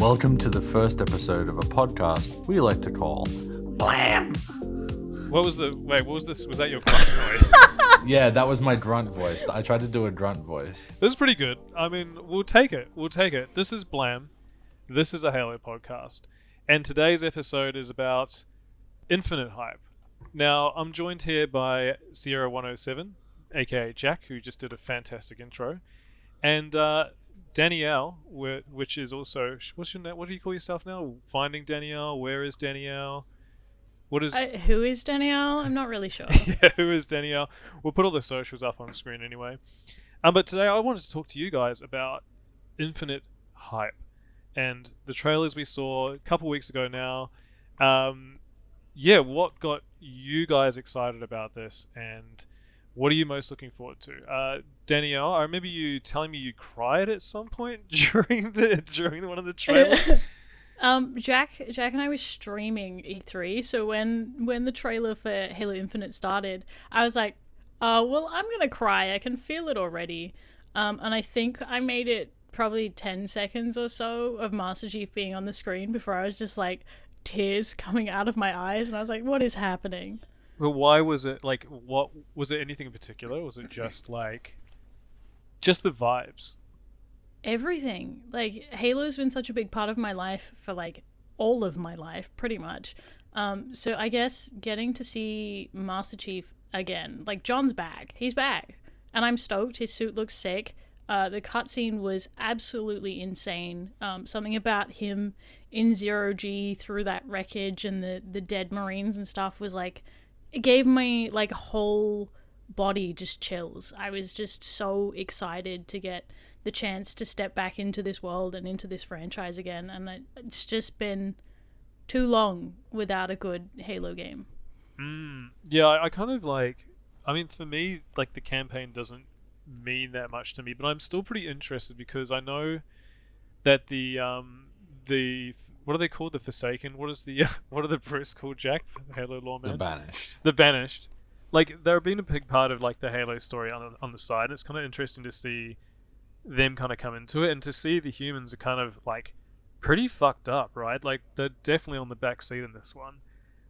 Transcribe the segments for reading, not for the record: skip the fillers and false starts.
Welcome to the first episode of a podcast we like to call BLAM. What was this? Was that your grunt voice? Yeah, that was my grunt voice. I tried to do a grunt voice. This is pretty good. I mean, we'll take it. This is BLAM. This is a Halo podcast. And today's episode is about infinite hype. Now, I'm joined here by Sierra 107, aka Jack, who just did a fantastic intro. And Danielle, which is also... What do you call yourself now? Finding Danielle? Where is Danielle? Who is Danielle? I'm not really sure. Yeah, who is Danielle? We'll put all the socials up on screen anyway. But today I wanted to talk to you guys about infinite hype and the trailers we saw a couple weeks ago now. What got you guys excited about this, and what are you most looking forward to? Danielle, I remember you telling me you cried at some point during one of the trailers. Jack and I were streaming E3, so when the trailer for Halo Infinite started, I was like, well, I'm gonna cry. I can feel it already. And I think I made it probably 10 seconds or so of Master Chief being on the screen before I was just like, tears coming out of my eyes, and I was like, what is happening? Well, why was it like, what was it, anything in particular? Was it just the vibes? Everything. Like, Halo's been such a big part of my life for like all of my life, pretty much. So I guess getting to see Master Chief again, like, John's back. He's back. And I'm stoked. His suit looks sick. The cutscene was absolutely insane. Something about him in Zero G through that wreckage and the dead Marines and stuff was like, it gave my like whole body just chills. I was just so excited to get the chance to step back into this world and into this franchise again, and it's just been too long without a good Halo game. Yeah, I kind of like, I mean, for me, like, the campaign doesn't mean that much to me, but I'm still pretty interested because I know that the what are they called? The Forsaken? What are the Brits called, Jack? Halo lawman? The Banished. Like, they've been a big part of like the Halo story on the side. It's kind of interesting to see them kind of come into it, and to see the humans are kind of like pretty fucked up, right? Like, they're definitely on the back seat in this one.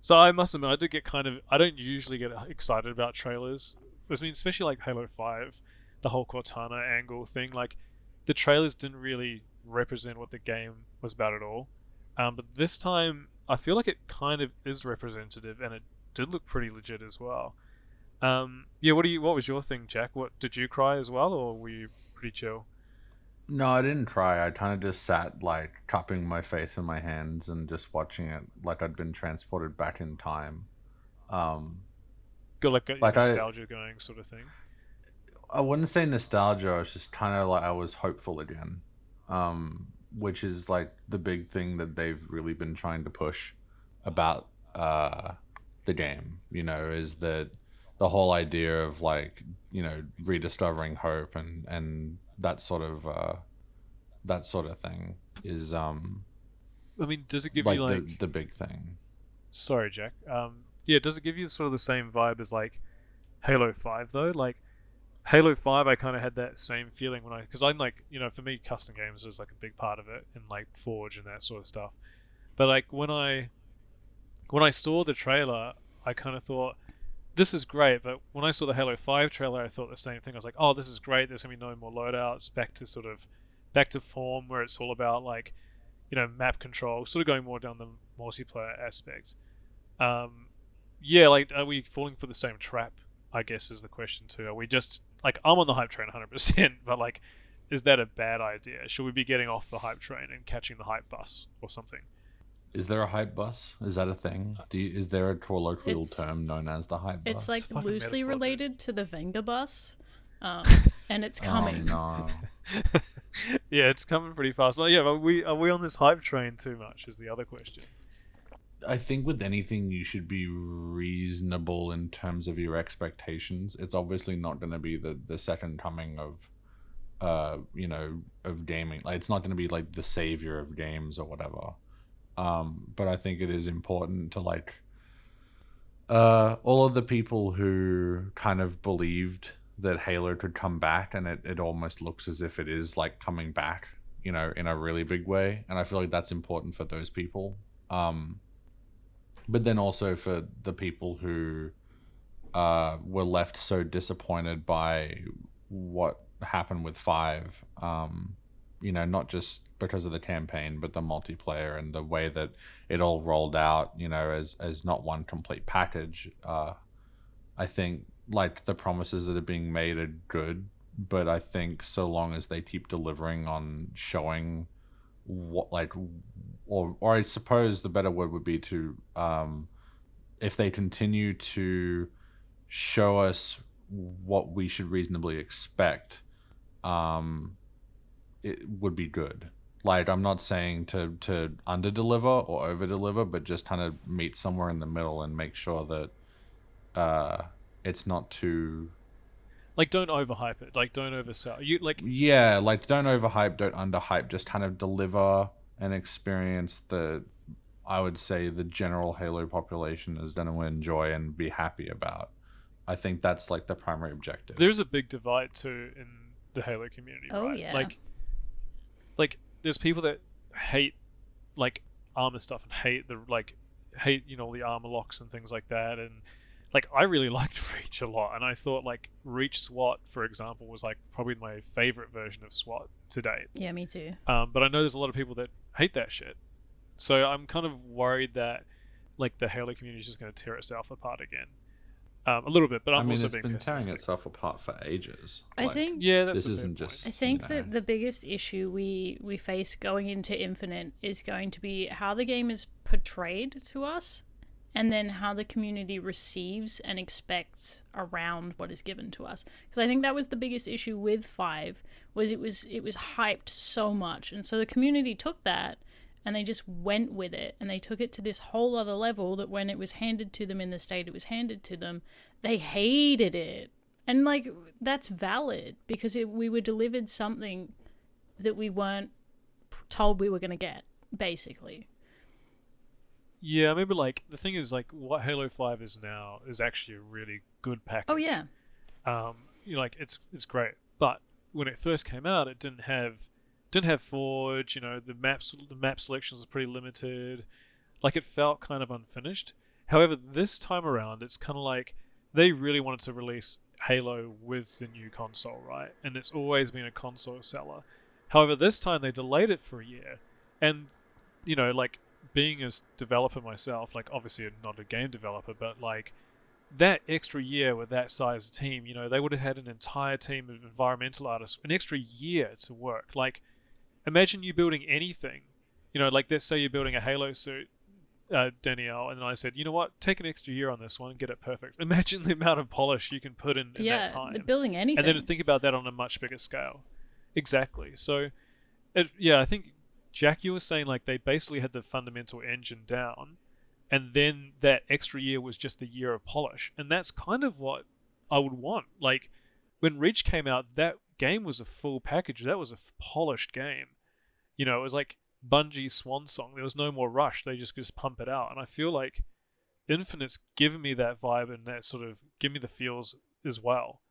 So I must admit, I don't usually get excited about trailers. I mean, especially like Halo 5, the whole Cortana angle thing. Like, the trailers didn't really represent what the game was about at all. But this time, I feel like it kind of is representative, and it did look pretty legit as well. What was your thing, Jack? What, did you cry as well, or were you pretty chill? No, I didn't cry. I kind of just sat, like, cupping my face in my hands and just watching it like I'd been transported back in time. Got nostalgia going sort of thing. I wouldn't say nostalgia. I was just kind of like, I was hopeful again, which is like the big thing that they've really been trying to push about the game. You know, is that the whole idea of, like, you know, rediscovering hope and that sort of thing is I mean, does it give like you like the big thing? Sorry, Jack. Does it give you sort of the same vibe as like Halo 5 though? Like, Halo 5, I kind of had that same feeling because I'm like, you know, for me, custom games was like a big part of it, and like Forge and that sort of stuff. But like when I saw the trailer, I kind of thought, this is great. But when I saw the Halo 5 trailer, I thought the same thing. I was like, oh, this is great. There's gonna be no more loadouts. Back to form, where it's all about, like, you know, map control, sort of going more down the multiplayer aspect. Like, are we falling for the same trap, I guess, is the question too. Are we just, like, I'm on the hype train 100%, but like, is that a bad idea? Should we be getting off the hype train and catching the hype bus or something? Is there a hype bus? Is that a thing? Is there a colloquial term known as the hype bus? It's like loosely related to the Venga bus, and it's coming. Oh, no. Yeah, it's coming pretty fast. Well, yeah, but are we on this hype train too much is the other question. I think with anything, you should be reasonable in terms of your expectations. It's obviously not going to be the second coming of, of gaming. Like, it's not going to be like the savior of games or whatever. But I think it is important to, like, all of the people who kind of believed that Halo could come back, and it almost looks as if it is, like, coming back you know, in a really big way, and I feel like that's important for those people. But then also for the people who were left so disappointed by what happened with five. You know, not just because of the campaign, but the multiplayer and the way that it all rolled out. You know, as not one complete package. I think like the promises that are being made are good, but I think so long as they keep delivering on showing what like, or I suppose the better word would be to if they continue to show us what we should reasonably expect, it would be good. Like, I'm not saying to under deliver or over deliver, but just kind of meet somewhere in the middle and make sure that it's not too, Like, don't overhype it. Like, don't oversell. You like, yeah, like don't overhype, don't underhype. Just kind of deliver an experience that I would say the general Halo population is going to enjoy and be happy about. I think that's like the primary objective. there's a big divide too in the Halo community, Oh, right? yeah. Like there's people that hate like armor stuff and hate you know all the armor locks and things like that, and like I really liked Reach a lot, and I thought like Reach SWAT, for example, was like probably my favorite version of SWAT to date. Yeah, me too. But I know there's a lot of people that hate that shit, so I'm kind of worried that like the Halo community is just going to tear itself apart again. A little bit, but I'm also it's being been tearing pessimistic. itself apart for ages. I think Yeah, that's this a fair isn't point. just. I think you know, that the biggest issue we face going into Infinite is going to be how the game is portrayed to us, and then how the community receives and expects around what is given to us. Because I think that was the biggest issue with 5, was it was hyped so much, and so the community took that and they just went with it, and they took it to this whole other level that when it was handed to them in the state it was handed to them, they hated it. And like, that's valid, because we were delivered something that we weren't told we were going to get, basically. Yeah, I remember like the thing is like what Halo 5 is now is actually a really good package. Oh yeah. You know, like it's great, but when it first came out, it didn't have Forge. You know, the map selections are pretty limited. Like it felt kind of unfinished. However, this time around, it's kind of like they really wanted to release Halo with the new console, right? And it's always been a console seller. However, this time they delayed it for a year, and you know, like being a developer myself, like obviously not a game developer, but like that extra year with that size team, you know, they would have had an entire team of environmental artists, an extra year to work. Like, imagine you building anything, you know, like let's say you're building a Halo suit, Danielle, and then I said, you know what, take an extra year on this one, get it perfect. Imagine the amount of polish you can put in Yeah, that time. the building anything. And then think about that on a much bigger scale. Exactly. So, I think Jack, you were saying like they basically had the fundamental engine down, and then that extra year was just the year of polish, and that's kind of what I would want. Like when Reach came out, that game was a full package. That was a polished game. You know, it was like Bungie's swan song. There was no more rush. They just pump it out, and I feel like Infinite's given me that vibe and that sort of give me the feels as well.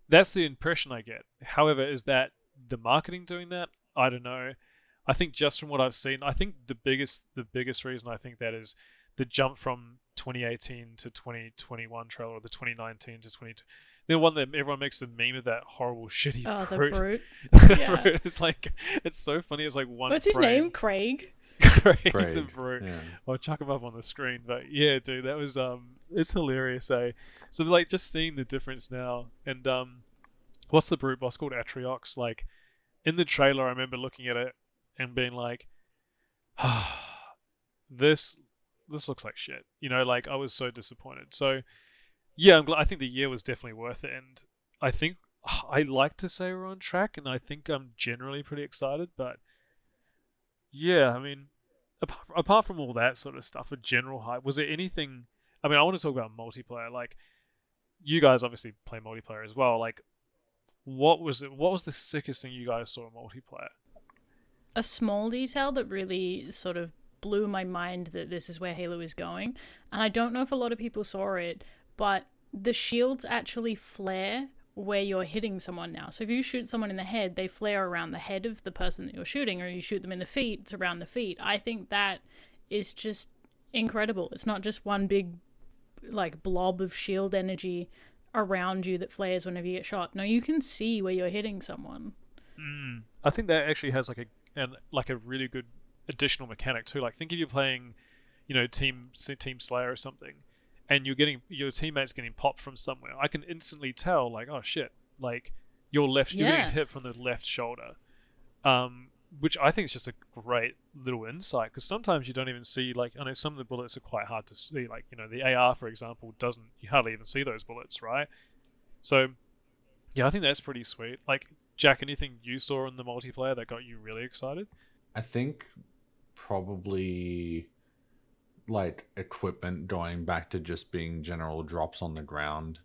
That's the impression I get. However, is that the marketing doing that? I don't know. I think just from what I've seen, I think the biggest reason I think that is the jump from 2018 to 2021 trailer, or the 2019 to 20. The one that everyone makes a meme of, that horrible shitty brute. The brute. Yeah. It's like, it's so funny. It's like one. What's his frame. name? Craig. Craig Craig, the brute. yeah. I'll chuck him up on the screen, but yeah, dude, that was it's hilarious. So like just seeing the difference now, and what's the brute boss called? Atriox. Like in the trailer, I remember looking at it and being like, this looks like shit. You know, like I was so disappointed. So yeah, I think the year was definitely worth it, and I think I like to say we're on track, and I think I'm generally pretty excited. But yeah, I mean, apart from all that sort of stuff, a general hype, was there anything? I mean, I want to talk about multiplayer. Like, you guys obviously play multiplayer as well. Like, what was the sickest thing you guys saw in multiplayer? A small detail that really sort of blew my mind that this is where Halo is going, and I don't know if a lot of people saw it, but the shields actually flare where you're hitting someone now. So if you shoot someone in the head, they flare around the head of the person that you're shooting, or you shoot them in the feet, it's around the feet. I think that is just incredible. It's not just one big like blob of shield energy around you that flares whenever you get shot. No, you can see where you're hitting someone. I think that actually has like a really good additional mechanic too. Like, think if you're playing, Team Slayer or something, and your teammates getting popped from somewhere. I can instantly tell, like, oh shit, like you're getting hit from the left shoulder, which I think is just a great little insight, because sometimes you don't even see, like, I know some of the bullets are quite hard to see, like, the AR, for example, you hardly even see those bullets, right? So yeah, I think that's pretty sweet. Like, Jack, anything you saw in the multiplayer that got you really excited? I think probably like equipment going back to just being general drops on the ground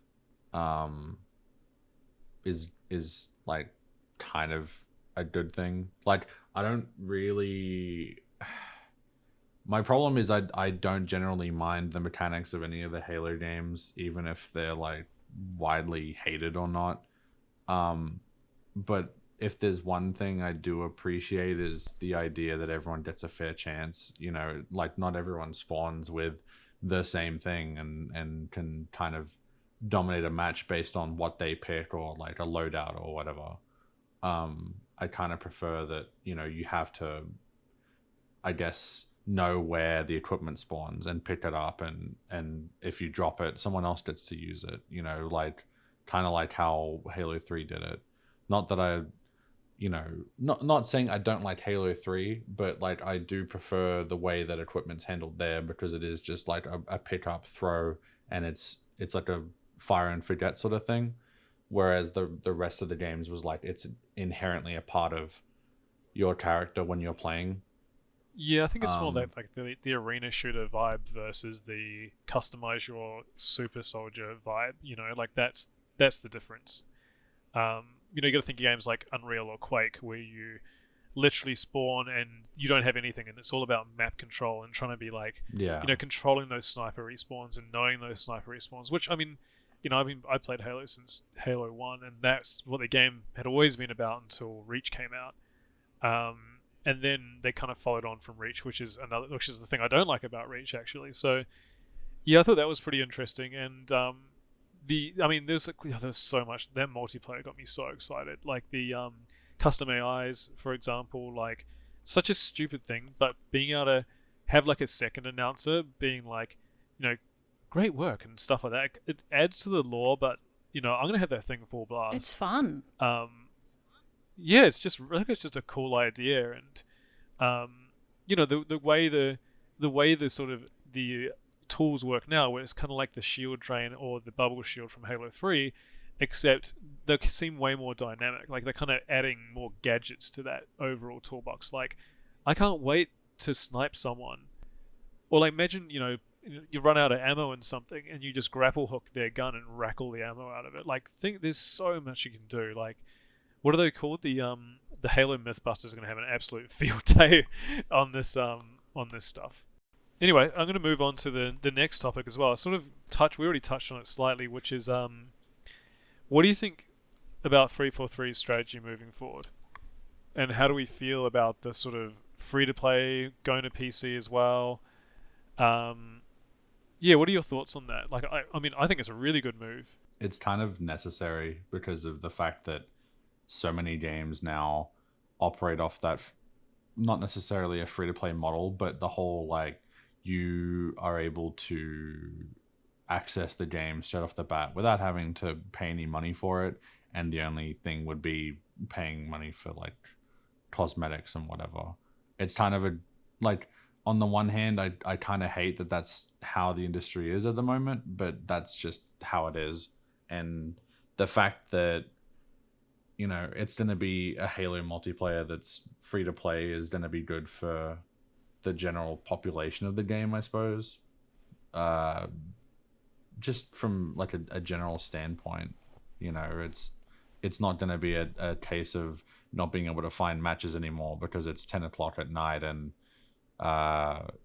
is like kind of a good thing. Like, I don't really my problem is I don't generally mind the mechanics of any of the Halo games, even if they're like widely hated or not. But if there's one thing I do appreciate, is the idea that everyone gets a fair chance. Like, not everyone spawns with the same thing and can kind of dominate a match based on what they pick, or like a loadout or whatever. I kind of prefer that, you have to, I guess, know where the equipment spawns and pick it up, and if you drop it, someone else gets to use it, like kind of like how Halo 3 did it. Not that I, not saying I don't like Halo 3, but like I do prefer the way that equipment's handled there, because it is just like a pick up, throw, and it's like a fire and forget sort of thing. Whereas the rest of the games was like, it's inherently a part of your character when you're playing. Yeah, I think it's more like the arena shooter vibe versus the customize your super soldier vibe. Like that's the difference. You got to think of games like Unreal or Quake, where you literally spawn and you don't have anything, and it's all about map control and trying to be like, controlling those sniper respawns and knowing those sniper respawns. Which, I played Halo since Halo 1, and that's what the game had always been about until Reach came out. And then they kind of followed on from Reach, which is the thing I don't like about Reach, actually. So yeah, I thought that was pretty interesting. And there's so much. That multiplayer got me so excited. Like the custom AIs, for example, like, such a stupid thing, but being able to have like a second announcer being like, great work and stuff like that. It adds to the lore, but I'm gonna have that thing full blast. It's fun. Yeah, it's just a cool idea, and the way the sort of the tools work now, where it's kind of like the shield drain or the bubble shield from Halo 3, except they seem way more dynamic. Like, they're kind of adding more gadgets to that overall toolbox. Like, I can't wait to snipe someone, or like, imagine you run out of ammo in something and you just grapple hook their gun and rack all the ammo out of it. Like, there's so much you can do. Like, what are they called? The Halo Mythbusters are going to have an absolute field day on this stuff. Anyway, I'm going to move on to the next topic as well. We already touched on it slightly, which is what do you think about 343's strategy moving forward, and how do we feel about the sort of free to play going to PC as well? Yeah, what are your thoughts on that? Like, I think it's a really good move. It's kind of necessary because of the fact that so many games now operate off that, not necessarily a free-to-play model, but the whole, like, you are able to access the game straight off the bat without having to pay any money for it, and the only thing would be paying money for, like, cosmetics and whatever. It's kind of like, on the one hand, I kind of hate that that's how the industry is at the moment, but that's just how it is. And the fact that, it's going to be a Halo multiplayer that's free to play is going to be good for the general population of the game, I suppose. Just from like a general standpoint, it's not going to be a case of not being able to find matches anymore because it's 10 o'clock at night and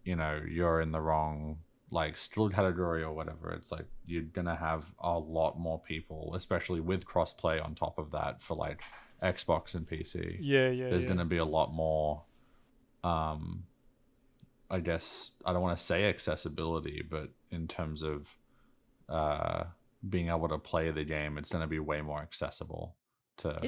you're in the wrong like skill category or whatever, it's like you're gonna have a lot more people, especially with crossplay on top of that for like Xbox and PC. There's gonna be a lot more I guess I don't want to say accessibility, but in terms of being able to play the game, it's going to be way more accessible to.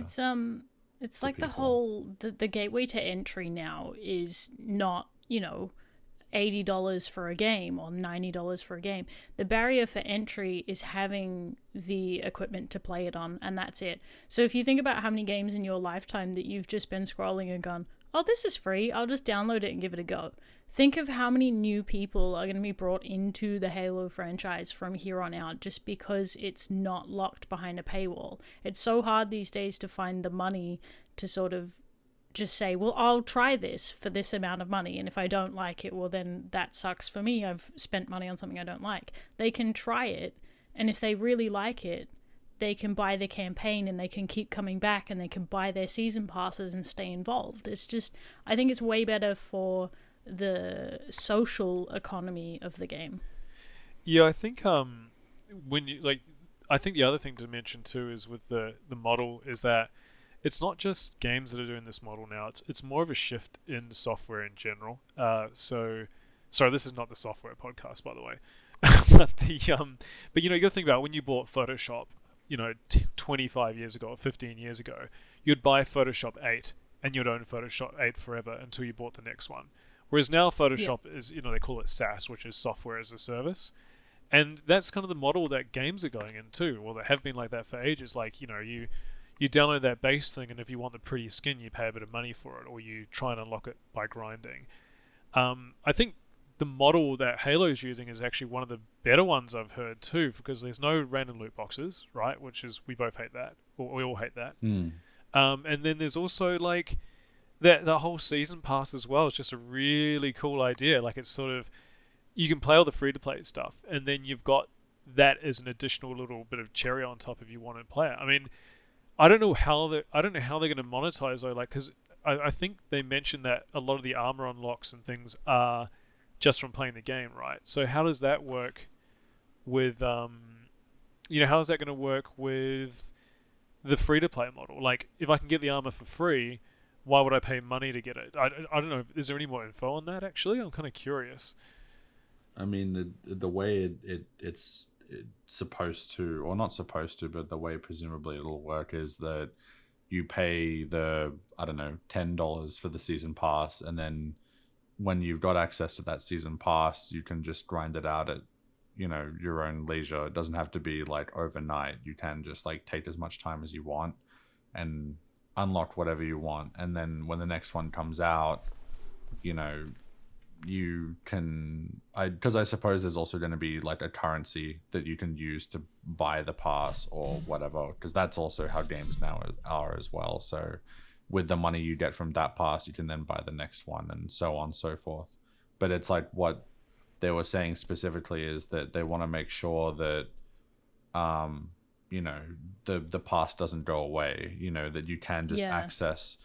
It's like people. The gateway to entry now is not, $80 for a game or $90 for a game. The barrier for entry is having the equipment to play it on, and that's it. So if you think about how many games in your lifetime that you've just been scrolling and gone, oh, this is free, I'll just download it and give it a go. Think of how many new people are going to be brought into the Halo franchise from here on out just because it's not locked behind a paywall. It's so hard these days to find the money to sort of just say, well, I'll try this for this amount of money, and if I don't like it, well, then that sucks for me. I've spent money on something I don't like. They can try it, and if they really like it, they can buy the campaign and they can keep coming back and they can buy their season passes and stay involved. It's just, I think it's way better for the social economy of the game. Yeah, I think when you I think the other thing to mention too is with the model is that it's not just games that are doing this model now. It's more of a shift in software in general. So, sorry, this is not the software podcast, by the way. But you got to think about when you bought Photoshop, 25 years ago or 15 years ago, you'd buy Photoshop 8 and you'd own Photoshop 8 forever until you bought the next one. Whereas now Photoshop is, they call it SaaS, which is software as a service. And that's kind of the model that games are going in too. Well, they have been like that for ages. Like, you download that base thing, and if you want the pretty skin, you pay a bit of money for it, or you try and unlock it by grinding. I think the model that Halo's using is actually one of the better ones I've heard too, because there's no random loot boxes, right? Which is, we both hate that, or we all hate that. And then there's also like the whole season pass as well. It's just a really cool idea. Like, it's sort of, you can play all the free-to-play stuff, and then you've got that as an additional little bit of cherry on top if you want to play it. I mean, I don't know how they're going to monetize though. Like, because I think they mentioned that a lot of the armor unlocks and things are just from playing the game, right? So how does that work with how is that going to work with the free-to-play model? Like, if I can get the armor for free, why would I pay money to get it? I don't know. Is there any more info on that, actually? I'm kind of curious. I mean, the way it's supposed to, or not supposed to, but the way presumably it'll work is that you pay the, I don't know, $10 for the season pass, and then when you've got access to that season pass, you can just grind it out at, your own leisure. It doesn't have to be like overnight. You can just like take as much time as you want and unlock whatever you want. And then when the next one comes out, you can, because I suppose there's also going to be like a currency that you can use to buy the pass or whatever, because that's also how games now are as well. So with the money you get from that pass, you can then buy the next one, and so on and so forth. But it's like, what they were saying specifically is that they want to make sure that the pass doesn't go away, that you can just access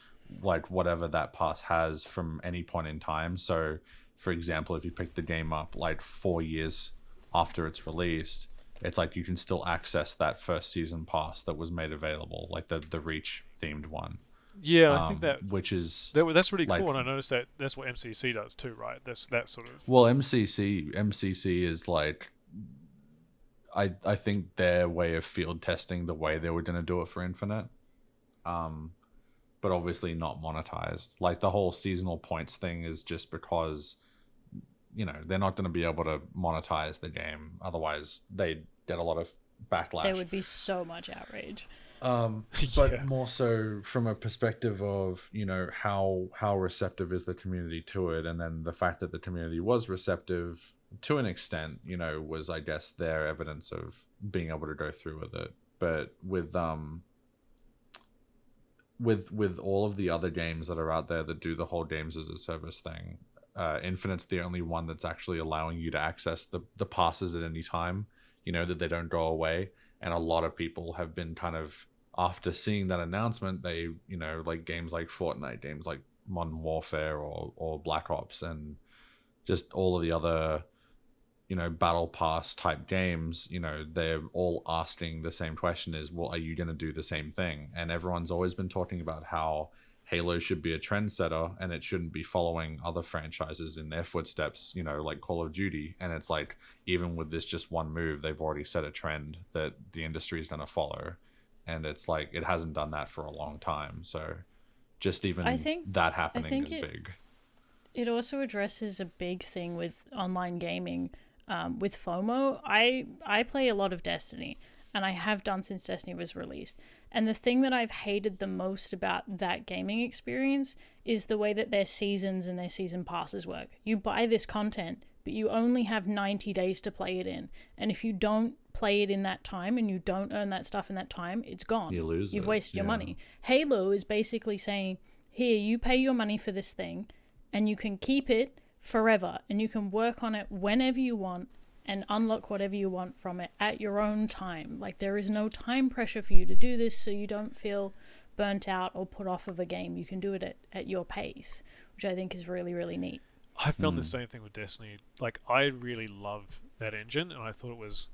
like whatever that pass has from any point in time. So for example, if you pick the game up like 4 years after it's released, it's like you can still access that first season pass that was made available, like the Reach themed one. Yeah, I think that, which is that's really like, cool, and I noticed that that's what MCC does too, right? That's that sort of. Well, MCC is like, I think their way of field testing the way they were going to do it for Infinite, but obviously not monetized. Like, the whole seasonal points thing is just because, they're not going to be able to monetize the game. Otherwise, they'd get a lot of backlash. There would be so much outrage. But more so from a perspective of, how receptive is the community to it, and then the fact that the community was receptive to an extent, was, I guess, their evidence of being able to go through with it. But with all of the other games that are out there that do the whole games as a service thing, Infinite's the only one that's actually allowing you to access the passes at any time, that they don't go away. And a lot of people have been kind of, after seeing that announcement, they, like games like Fortnite, games like Modern Warfare or Black Ops, and just all of the other battle pass type games, they're all asking the same question is, well, are you going to do the same thing? And everyone's always been talking about how Halo should be a trendsetter and it shouldn't be following other franchises in their footsteps, like Call of Duty. And it's like, even with this just one move, they've already set a trend that the industry is going to follow. And it's like, it hasn't done that for a long time. So just even that happening is big. It also addresses a big thing with online gaming, with FOMO. I play a lot of Destiny, and I have done since Destiny was released. And the thing that I've hated the most about that gaming experience is the way that their seasons and their season passes work. You buy this content, but you only have 90 days to play it in. And if you don't play it in that time and you don't earn that stuff in that time, it's gone. You lose You've it. wasted your money. Halo is basically saying, here, you pay your money for this thing, and you can keep it forever, and you can work on it whenever you want and unlock whatever you want from it at your own time. Like, there is no time pressure for you to do this, so you don't feel burnt out or put off of a game. You can do it at your pace, which I think is really, really neat. I found the same thing with Destiny. Like, I really love that engine, and I thought it was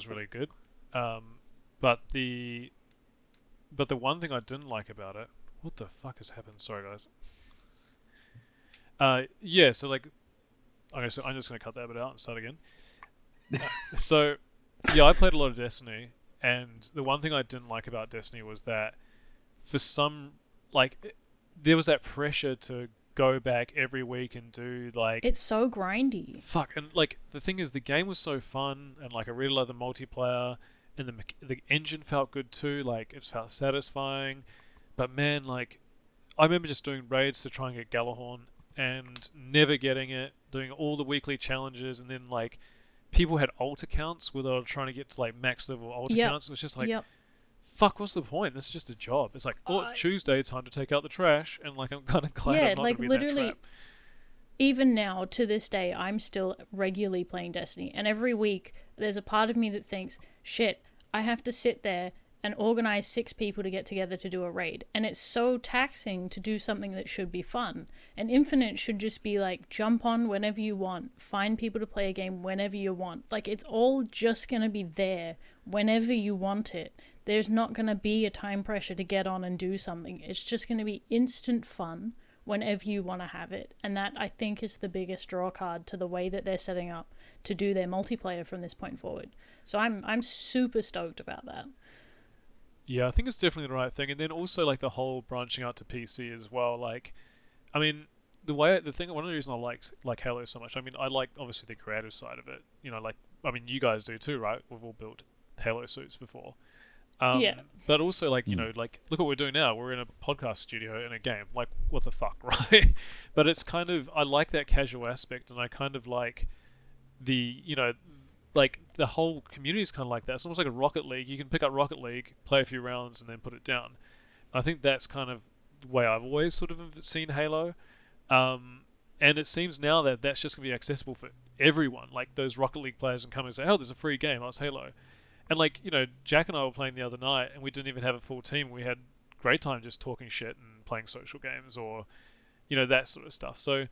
really good. But the one thing I didn't like about it, what the fuck has happened? Sorry, guys. Yeah, so like, okay, so I'm just gonna cut that bit out and start again. So, yeah, I played a lot of Destiny, and the one thing I didn't like about Destiny was that for some, like, there was that pressure to go back every week and do, like, it's so grindy. Fuck, and like the thing is, the game was so fun, and like I really loved the multiplayer, and the engine felt good too. Like, it felt satisfying, but man, like, I remember just doing raids to try and get Galahorn and never getting it, doing all the weekly challenges, and then like people had alt accounts where they were trying to get to like max level alt accounts. It was just like, fuck, what's the point? This is just a job. It's like, Tuesday, time to take out the trash, and like I'm kind of glad I'm not like gonna be in literally, that trap. even now to this day, I'm still regularly playing Destiny, and every week there's a part of me that thinks, shit, I have to sit there and organize 6 people to get together to do a raid. And it's so taxing to do something that should be fun. And Infinite should just be like, jump on whenever you want, find people to play a game whenever you want. Like, it's all just going to be there whenever you want it. There's not going to be a time pressure to get on and do something. It's just going to be instant fun whenever you want to have it. And that, I think, is the biggest draw card to the way that they're setting up to do their multiplayer from this point forward. So I'm super stoked about that. Yeah, I think it's definitely the right thing. And then also like the whole branching out to PC as well. Like, I mean, one of the reasons I like Halo so much, I mean, I like obviously the creative side of it. Like, I mean, you guys do too, right? We've all built Halo suits before. Yeah. But also, like, like, look what we're doing now. We're in a podcast studio in a game. Like, what the fuck, right? But it's kind of, I like that casual aspect, and I kind of like the, like, the whole community is kind of like that. It's almost like a Rocket League. You can pick up Rocket League, play a few rounds, and then put it down. I think that's kind of the way I've always sort of seen Halo. And it seems now that that's just going to be accessible for everyone. Like, those Rocket League players can come and say, oh, there's a free game. Oh, it's Halo. And, like, Jack and I were playing the other night, and we didn't even have a full team. We had great time just talking shit and playing social games or, that sort of stuff. So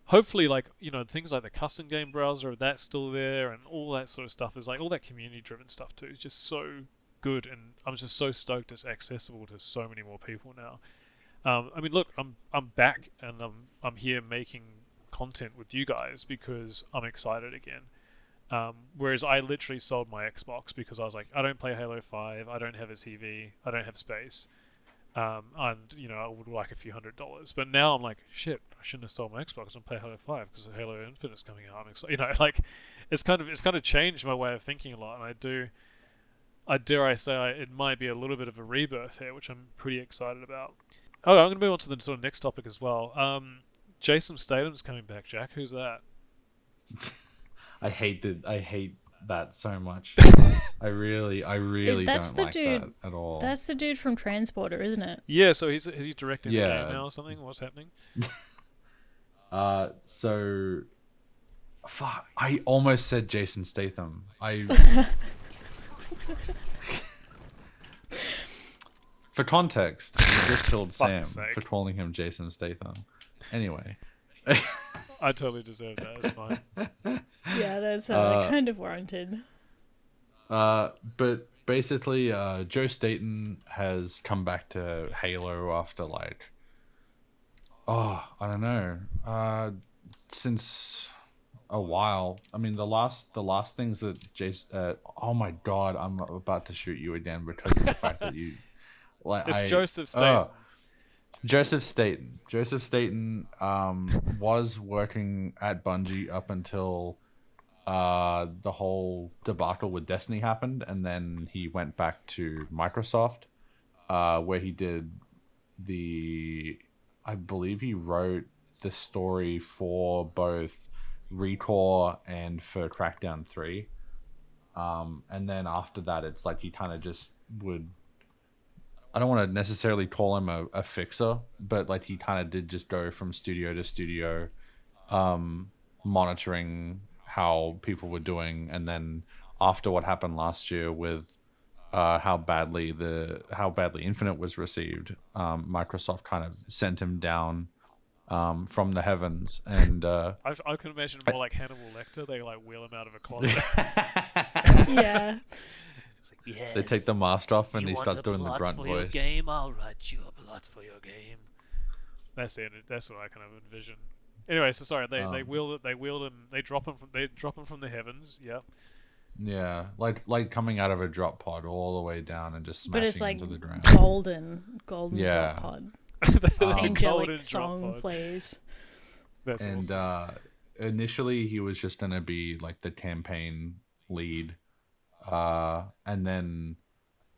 hopefully, like, things like the custom game browser, that's still there, and all that sort of stuff is like, all that community-driven stuff too is just so good, and I'm just so stoked it's accessible to so many more people now. I mean, look, I'm back, and I'm here making content with you guys because I'm excited again. Whereas I literally sold my Xbox because I was like, I don't play Halo 5, I don't have a TV, I don't have space, and I would like a few $100s. But now I'm like, shit, I shouldn't have sold my Xbox and play Halo 5 because Halo Infinite's coming out. I'm excited. Like, it's kind of changed my way of thinking a lot, and I dare I say it might be a little bit of a rebirth here, which I'm pretty excited about. Oh, I'm going to move on to the sort of next topic as well. Jason Statham's coming back, Jack. Who's that? I hate that so much. I really That's don't the like dude, that at all. That's the dude from Transporter, isn't it? Yeah, so is he directing the game now or something? What's happening? So fuck, I almost said Jason Statham. For context, he just killed Sam for calling him Jason Statham. Anyway. I totally deserve that. It's fine. Yeah, that's kind of warranted. But basically, Joe Staten has come back to Halo after like, I don't know, since a while. I mean, the last things that Jason. Oh my God, I'm about to shoot you again because of the fact that you, like, It's Joseph Staten. Joseph Staten. Joseph Staten was working at Bungie up until the whole debacle with Destiny happened, and then he went back to Microsoft, where he did I believe he wrote the story for both Recore and for Crackdown 3. And then after that, it's like he kind of just would. I don't want to necessarily call him a fixer, but like he kind of did just go from studio to studio, monitoring how people were doing, and then after what happened last year with how badly Infinite was received, Microsoft kind of sent him down from the heavens, and I can imagine more like Hannibal Lecter. They like wheel him out of a closet. Yeah. Yes. they take the mask off and You he want starts a doing the plot grunt for voice. Your game? I'll write you a plot for your game. That's it. That's what I kind of envision. Anyway, so sorry. They wheeled him. They drop him from the heavens. Yep. Yeah, like coming out of a drop pod all the way down and just But smashing it's like into the ground. golden Yeah. drop pod. The golden Angelic drop song pod. plays. That's And awesome. initially he was just gonna be like the campaign lead, and then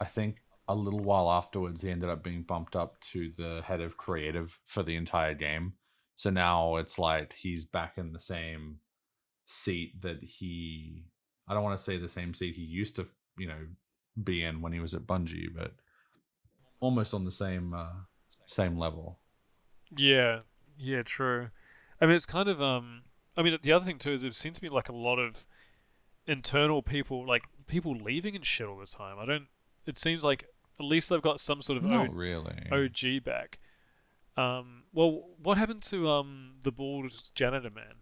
I think a little while afterwards he ended up being bumped up to the head of creative for the entire game. So now it's like he's back in the same seat that I don't want to say the same seat he used to, be in when he was at Bungie, but almost on the same level. Yeah, true. I mean, it's kind of I mean, the other thing too is it seems to be like a lot of internal people, like people leaving and shit all the time. It seems like at least they've got some sort of Not really. OG back. Well, what happened to the bald janitor man?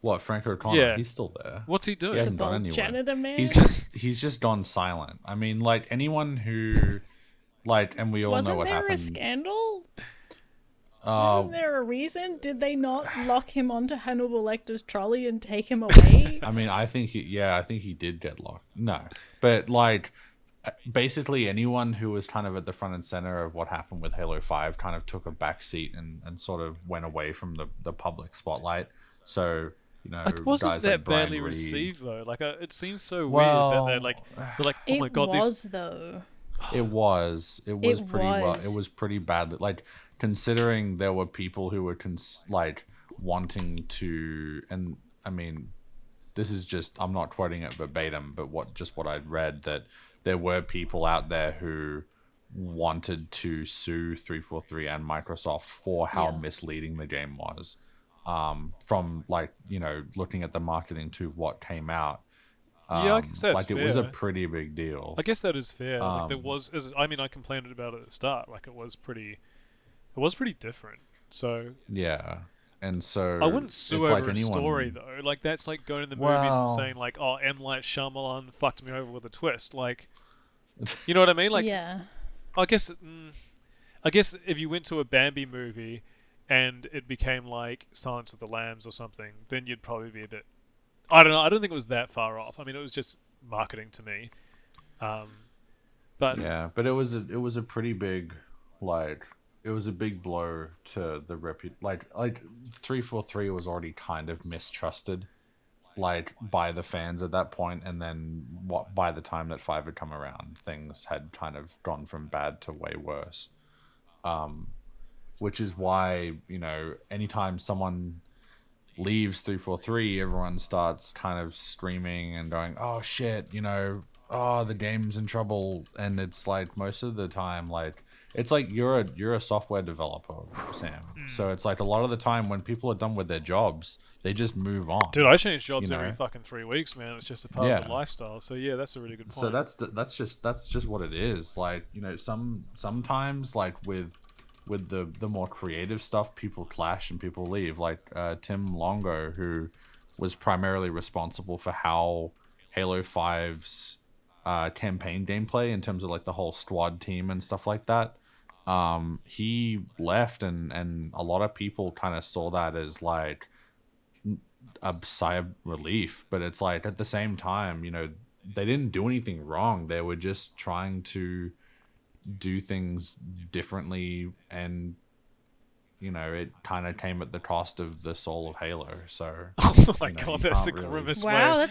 What, Frank O'Connor? Yeah. He's still there. What's he doing? He hasn't gone Bald anywhere. janitor man? He's just gone silent. I mean, like anyone who, like, and we all Wasn't know what there happened. a scandal? Uh, Isn't there a reason? Did they not lock him onto Hannibal Lecter's trolley and take him away? I mean, I think he did get locked. No, but like, basically anyone who was kind of at the front and center of what happened with Halo 5 kind of took a back seat and sort of went away from the public spotlight. So, It wasn't guys that like Brian badly Reed. received though. Like, it seems so Well, weird that they're like, oh my god, it was though. It was It pretty well. was. It was pretty bad. Like, considering there were people who were like wanting to, and I mean, this is just, I'm not quoting it verbatim, but what I'd read, that there were people out there who wanted to sue 343 and Microsoft for how Yeah. misleading the game was. From like, looking at the marketing to what came out. Yeah, I guess that's like, it was a fair. pretty big deal. I guess that is fair. Like there Um, was, I mean, I complained about it at the start. Like it was pretty different. So Yeah. And so I wouldn't sue it's over like a anyone, story though. Like that's like going to the movies and Well- saying like, "Oh, M. Night Shyamalan fucked me over with a twist." Like, you know what I mean? Like, yeah. I guess if you went to a Bambi movie and it became like Silence of the Lambs or something, then you'd probably be a bit. I don't know. I don't think it was that far off. I mean, it was just marketing to me. But Yeah, but it was a pretty big, like, it was a big blow to the like 343 was already kind of mistrusted, like, by the fans at that point, and then by the time that 5 had come around, things had kind of gone from bad to way worse. Which is why, anytime someone leaves 343, everyone starts kind of screaming and going, "Oh shit, oh, the game's in trouble." And it's like, most of the time, like, it's like you're a software developer, Sam. So it's like a lot of the time when people are done with their jobs, they just move on. dude, I change jobs You every know? fucking 3 weeks, man. It's just a part of Yeah. the lifestyle. So yeah, that's a really good point. So that's just what it is. Like, sometimes, like, with with the more creative stuff, people clash and people leave. Like Tim Longo, who was primarily responsible for how Halo 5's campaign gameplay in terms of like the whole squad team and stuff like that. He left, and a lot of people kind of saw that as like a sigh of relief. But it's like at the same time, you know, they didn't do anything wrong. They were just trying to do things differently, and you know, it kind of came at the cost of the soul of Halo. So Oh my you know, god, you that's the can't really- grimmest Wow, way.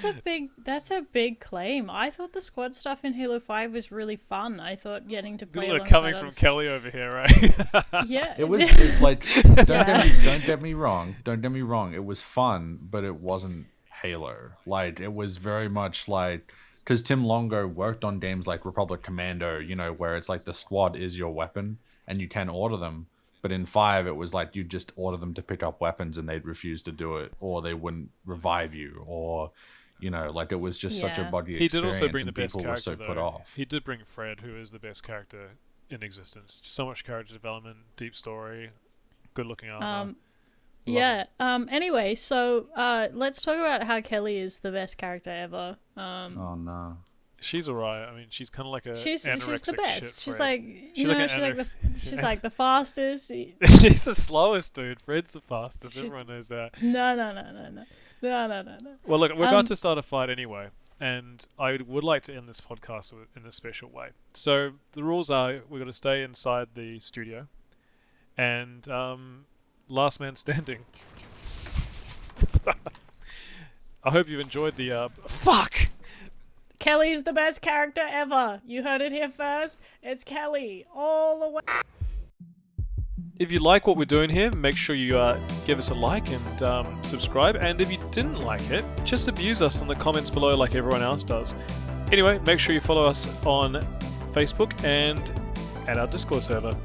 that's a big claim. I thought the squad stuff in Halo 5 was really fun. I thought getting to play alongside Coming from others- Kelly over here, right? Yeah. It was it's like Yeah. don't get me wrong. Don't get me wrong. It was fun, but it wasn't Halo. Like it was very much like, because Tim Longo worked on games like Republic Commando, you know, where it's like the squad is your weapon and you can order them. But in 5, it was like you just order them to pick up weapons and they'd refuse to do it, or they wouldn't revive you, or you know, like it was just such a Yeah. buggy He did experience. also bring the and best people were character, so put though. off. He did bring Fred, who is the best character in existence. So much character development, deep story, good looking armor. Yeah. Anyway, so let's talk about how Kelly is the best character ever. Oh no. She's alright. I mean, she's kind of like a She's anorexic the best. shit She's Fred. like She's like an she's like the fastest. She's the slowest, dude. Fred's the fastest. She's- Everyone knows that. No. Well, look, we're about to start a fight anyway, and I would like to end this podcast in a special way. So the rules are we've got to stay inside the studio, and last man standing. I hope you've enjoyed the fuck. Kelly's the best character ever. You heard it here first. It's Kelly all the way. If you like what we're doing here, make sure you give us a like and subscribe. And if you didn't like it, just abuse us in the comments below like everyone else does. Anyway, make sure you follow us on Facebook and at our Discord server.